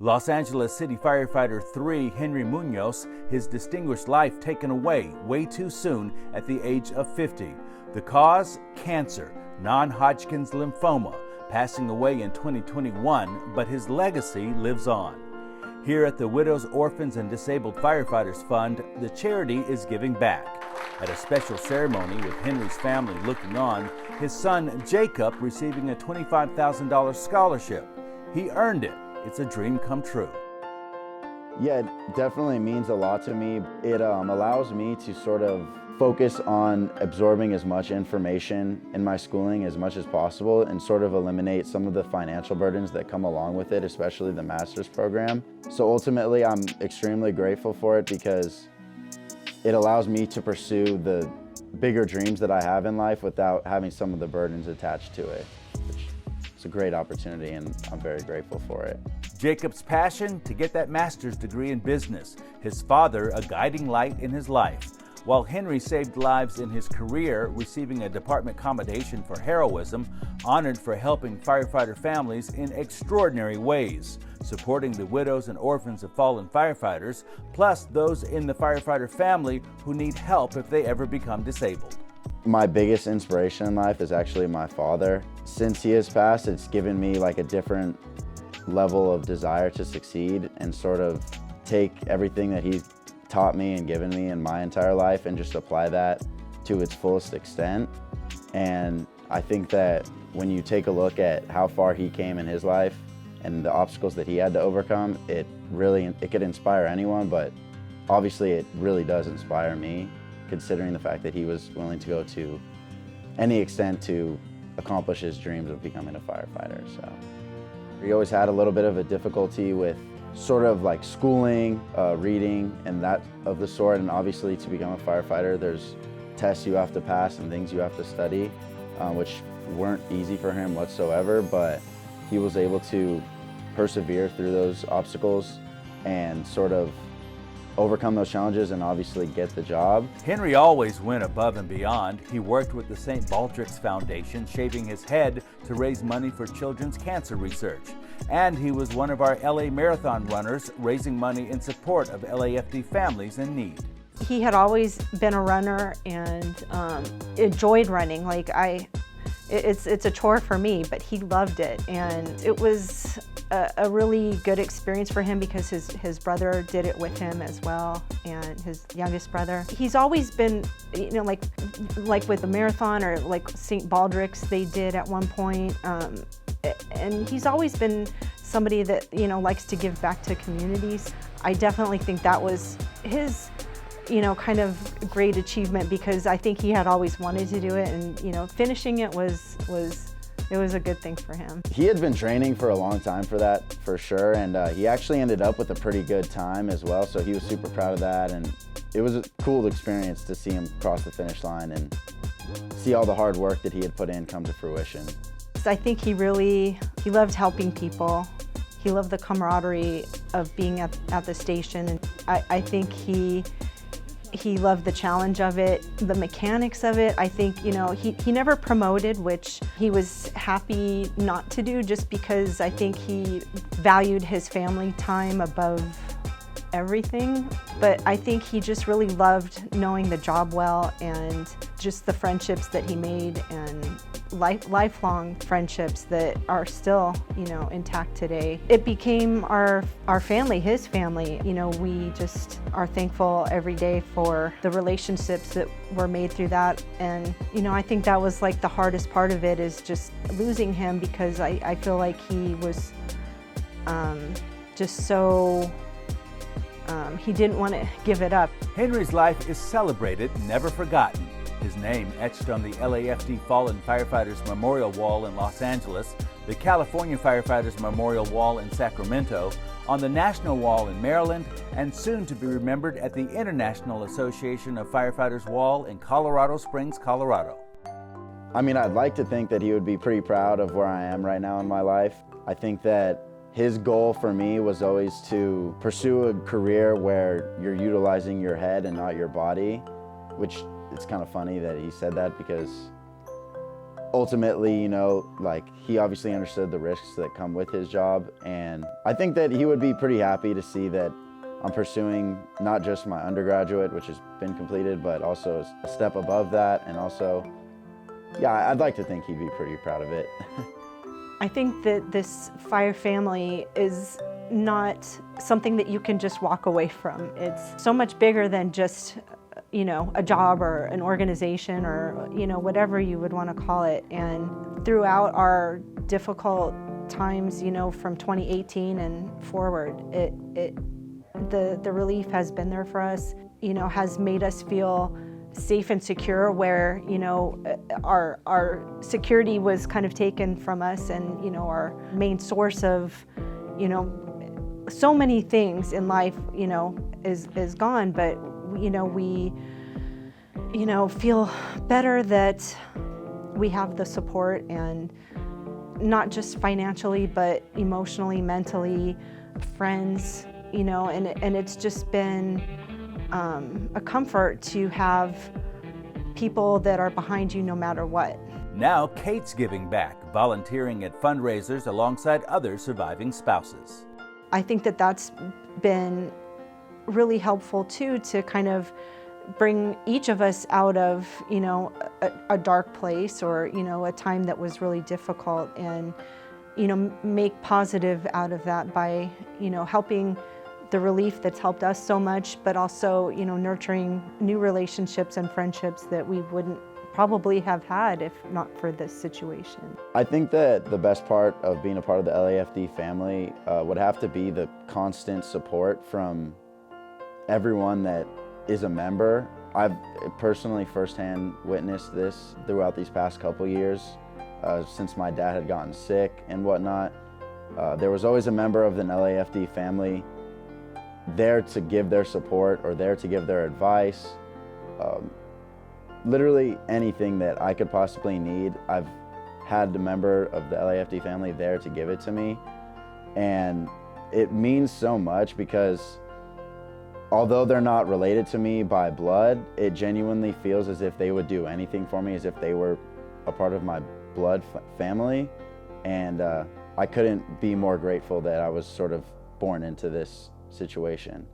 Los Angeles City Firefighter III Henry Munoz, his distinguished life taken away way too soon at the age of 50. The cause? Cancer, non-Hodgkin's lymphoma, passing away in 2021, but his legacy lives on. Here at the Widows, Orphans, and Disabled Firefighters Fund, the charity is giving back. At a special ceremony with Henry's family looking on, his son Jacob receiving a $25,000 scholarship. He earned it. It's a dream come true. Yeah, it definitely means a lot to me. It allows me to sort of focus on absorbing as much information in my schooling as much as possible and sort of eliminate some of the financial burdens that come along with it, especially the master's program. So ultimately, I'm extremely grateful for it because it allows me to pursue the bigger dreams that I have in life without having some of the burdens attached to it. It's a great opportunity and I'm very grateful for it. Jacob's passion to get that master's degree in business, his father a guiding light in his life. While Henry saved lives in his career, receiving a department commendation for heroism, honored for helping firefighter families in extraordinary ways, supporting the widows and orphans of fallen firefighters, plus those in the firefighter family who need help if they ever become disabled. My biggest inspiration in life is actually my father. Since he has passed, it's given me like a different level of desire to succeed and sort of take everything that he's taught me and given me in my entire life and just apply that to its fullest extent. And I think that when you take a look at how far he came in his life and the obstacles that he had to overcome, it could inspire anyone, but obviously it really does inspire me, considering the fact that he was willing to go to any extent to accomplish his dreams of becoming a firefighter. So he always had a little bit of a difficulty with sort of like schooling, reading, and that of the sort. And obviously to become a firefighter, there's tests you have to pass and things you have to study, which weren't easy for him whatsoever, but he was able to persevere through those obstacles and sort of overcome those challenges and obviously get the job. Henry always went above and beyond. He worked with the St. Baldrick's Foundation, shaving his head to raise money for children's cancer research. And he was one of our LA Marathon runners, raising money in support of LAFD families in need. He had always been a runner and enjoyed running. It's a chore for me, but he loved it. And it was a really good experience for him because his brother did it with him as well, and his youngest brother. He's always been, like with the marathon or like St. Baldrick's they did at one point. And he's always been somebody that, likes to give back to communities. I definitely think that was his, kind of great achievement because I think he had always wanted to do it, and, finishing it was a good thing for him. He had been training for a long time for that, for sure, and he actually ended up with a pretty good time as well, so he was super proud of that, and it was a cool experience to see him cross the finish line and see all the hard work that he had put in come to fruition. I think he loved helping people. He loved the camaraderie of being at the station, and I think he loved the challenge of it, the mechanics of it. I think, he never promoted, which he was happy not to do just because I think he valued his family time above everything. But I think he just really loved knowing the job well and just the friendships that he made and lifelong friendships that are still, intact today. It became our family, his family. We just are thankful every day for the relationships that were made through that. And, I think that was like the hardest part of it is just losing him because I feel like he was just so, he didn't want to give it up. Henry's life is celebrated, never forgotten. His name etched on the LAFD Fallen Firefighters Memorial Wall in Los Angeles, the California Firefighters Memorial Wall in Sacramento, on the National Wall in Maryland, and soon to be remembered at the International Association of Firefighters Wall in Colorado Springs, Colorado. I mean, I'd like to think that he would be pretty proud of where I am right now in my life. I think that his goal for me was always to pursue a career where you're utilizing your head and not your body, which it's kind of funny that he said that because ultimately, you know, like, he obviously understood the risks that come with his job, and I think that he would be pretty happy to see that I'm pursuing not just my undergraduate, which has been completed, but also a step above that, and also, yeah, I'd like to think he'd be pretty proud of it. I think that this fire family is not something that you can just walk away from. It's so much bigger than just, you know, a job or an organization or, you know, whatever you would want to call it. And throughout our difficult times, you know, from 2018 and forward, the relief has been there for us, you know, has made us feel safe and secure where, you know, our security was kind of taken from us, and, you know, our main source of, you know, so many things in life, you know, is gone. But, you know, we, you know, feel better that we have the support, and not just financially, but emotionally, mentally, friends, you know, and it's just been a comfort to have people that are behind you no matter what. Now Kate's giving back, volunteering at fundraisers alongside other surviving spouses. I think that that's been really helpful too, to kind of bring each of us out of, you know, a dark place, or, you know, a time that was really difficult, and, you know, make positive out of that by, you know, helping the relief that's helped us so much, but also, you know, nurturing new relationships and friendships that we wouldn't probably have had if not for this situation. I think that the best part of being a part of the LAFD family would have to be the constant support from everyone that is a member. I've personally firsthand witnessed this throughout these past couple years, since my dad had gotten sick and whatnot. There was always a member of the LAFD family there to give their support or there to give their advice. Literally anything that I could possibly need, I've had a member of the LAFD family there to give it to me. And it means so much, because although they're not related to me by blood, it genuinely feels as if they would do anything for me, as if they were a part of my blood family. And I couldn't be more grateful that I was sort of born into this situation.